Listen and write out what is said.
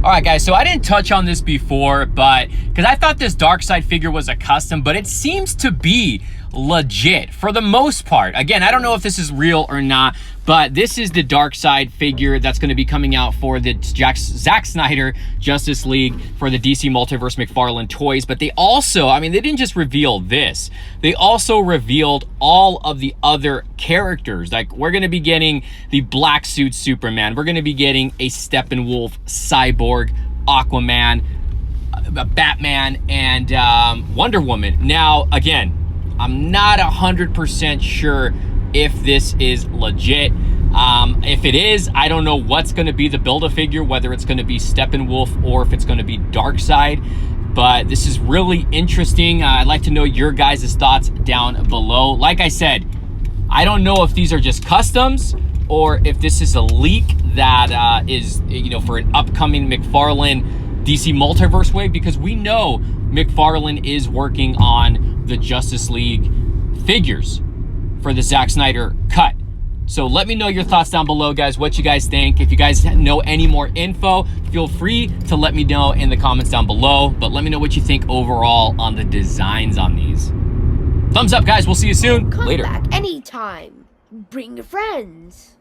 All right, guys, so I didn't touch on this before, but because I thought this Darkseid figure was a custom, but it seems to be legit for the most part. Again, I don't know if this is real or not, but this is the Darkseid figure that's going to be coming out for the Zack Snyder Justice League for the DC Multiverse McFarlane toys. But they also, I mean, they didn't just reveal this. They also revealed all of the other characters. Like, we're going to be getting the Black Suit Superman. We're going to be getting a Steppenwolf, Cyborg, Aquaman, Batman, and Wonder Woman. Now, again, I'm not 100% sure if this is legit. If it is, I don't know what's going to be the Build-A-Figure, whether it's going to be Steppenwolf or if it's going to be Darkseid. But this is really interesting. I'd like to know your guys' thoughts down below. Like I said, I don't know if these are just customs or if this is a leak that is, you know, for an upcoming McFarlane DC Multiverse wave, because we know McFarlane is working on the Justice League figures for the Zack Snyder cut. So let me know your thoughts down below, guys, what you guys think. If you guys know any more info, feel free to let me know in the comments down below. But let me know what you think overall on the designs on these. Thumbs up, guys. We'll see you soon. Come Later. back anytime. Bring your friends.